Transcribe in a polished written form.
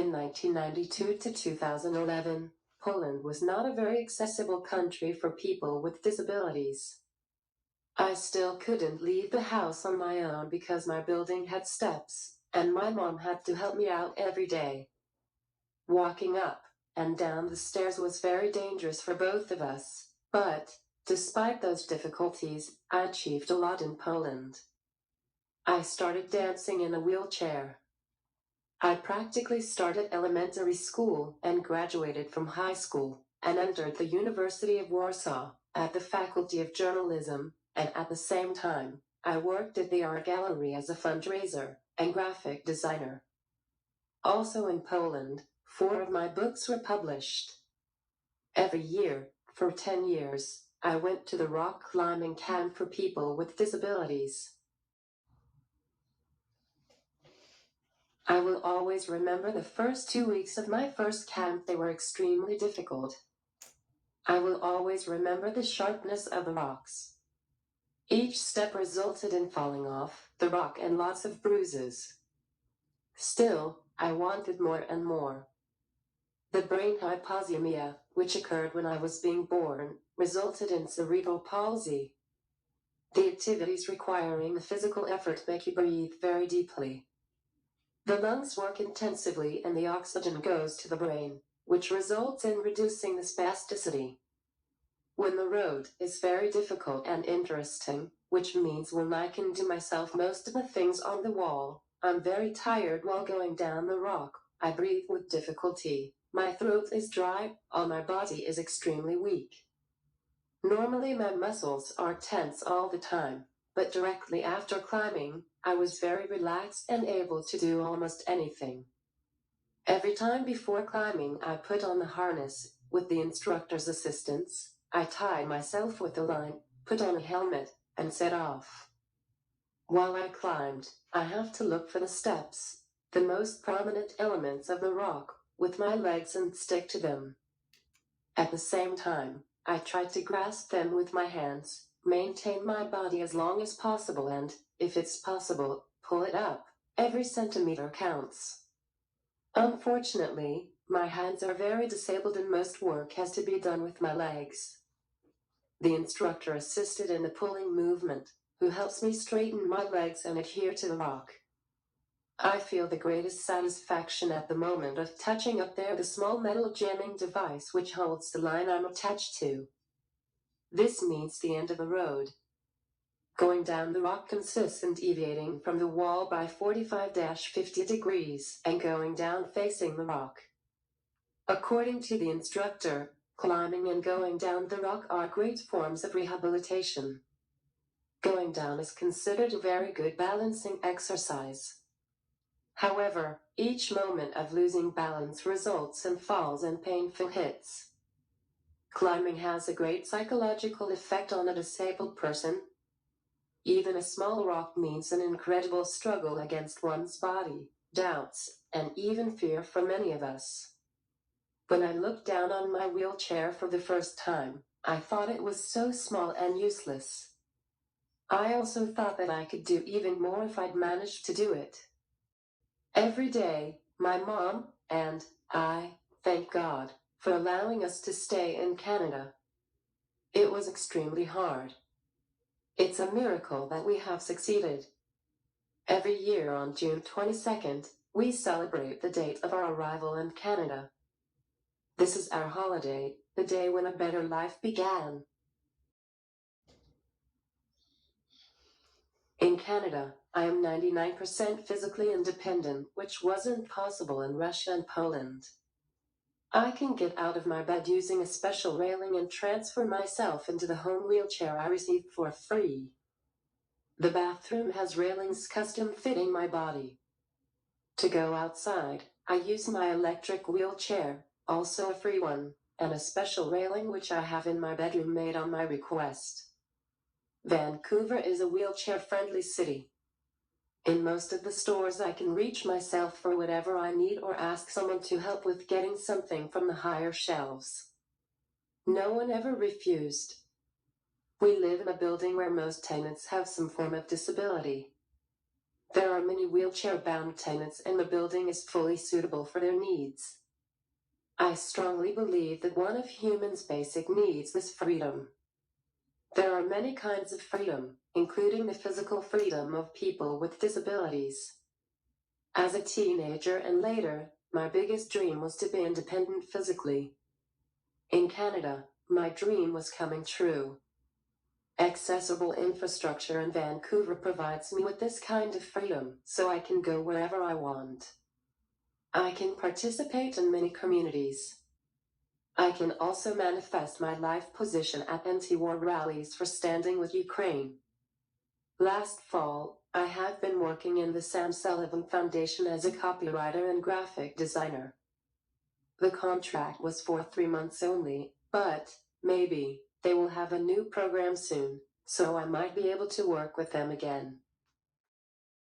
In 1992 to 2011, Poland was not a very accessible country for people with disabilities. I still couldn't leave the house on my own because my building had steps, and my mom had to help me out every day. Walking up and down the stairs was very dangerous for both of us, but, despite those difficulties, I achieved a lot in Poland. I started dancing in a wheelchair. I practically started elementary school and graduated from high school, and entered the University of Warsaw at the Faculty of Journalism, and at the same time, I worked at the Art Gallery as a fundraiser and graphic designer. Also in Poland, 4 of my books were published. Every year, for 10 years, I went to the rock climbing camp for people with disabilities. I will always remember the first 2 weeks of my first camp. They were extremely difficult. I will always remember the sharpness of the rocks. Each step resulted in falling off the rock and lots of bruises. Still, I wanted more and more. The brain hypoxemia, which occurred when I was being born, resulted in cerebral palsy. The activities requiring the physical effort make you breathe very deeply. The lungs work intensively and the oxygen goes to the brain, which results in reducing the spasticity. When the road is very difficult and interesting, which means when I can do myself most of the things on the wall, I'm very tired while going down the rock, I breathe with difficulty, my throat is dry, all my body is extremely weak. Normally my muscles are tense all the time, but directly after climbing, I was very relaxed and able to do almost anything. Every time before climbing I put on the harness, with the instructor's assistance, I tied myself with a line, put on a helmet, and set off. While I climbed, I have to look for the steps, the most prominent elements of the rock, with my legs and stick to them. At the same time, I tried to grasp them with my hands, maintain my body as long as possible and, if it's possible, pull it up. Every centimeter counts. Unfortunately, my hands are very disabled and most work has to be done with my legs. The instructor assisted in the pulling movement, who helps me straighten my legs and adhere to the rock. I feel the greatest satisfaction at the moment of touching up there the small metal jamming device which holds the line I'm attached to. This means the end of the road. Going down the rock consists in deviating from the wall by 45-50 degrees and going down facing the rock. According to the instructor, climbing and going down the rock are great forms of rehabilitation. Going down is considered a very good balancing exercise. However, each moment of losing balance results in falls and painful hits. Climbing has a great psychological effect on a disabled person. Even a small rock means an incredible struggle against one's body, doubts, and even fear for many of us. When I looked down on my wheelchair for the first time, I thought it was so small and useless. I also thought that I could do even more if I'd managed to do it. Every day, my mom and I thank God for allowing us to stay in Canada. It was extremely hard. It's a miracle that we have succeeded. Every year on June 22nd, we celebrate the date of our arrival in Canada. This is our holiday, the day when a better life began. In Canada, I am 99% physically independent, which wasn't possible in Russia and Poland. I can get out of my bed using a special railing and transfer myself into the home wheelchair I received for free. The bathroom has railings custom fitting my body. To go outside, I use my electric wheelchair, also a free one, and a special railing which I have in my bedroom made on my request. Vancouver is a wheelchair-friendly city. In most of the stores I can reach myself for whatever I need or ask someone to help with getting something from the higher shelves. No one ever refused. We live in a building where most tenants have some form of disability. There are many wheelchair-bound tenants and the building is fully suitable for their needs. I strongly believe that one of humans' basic needs is freedom. There are many kinds of freedom, including the physical freedom of people with disabilities. As a teenager and later, my biggest dream was to be independent physically. In Canada, my dream was coming true. Accessible infrastructure in Vancouver provides me with this kind of freedom, so I can go wherever I want. I can participate in many communities. I can also manifest my life position at anti-war rallies for standing with Ukraine. Last fall, I have been working in the Sam Sullivan Foundation as a copywriter and graphic designer. The contract was for 3 months only, but maybe they will have a new program soon, so I might be able to work with them again.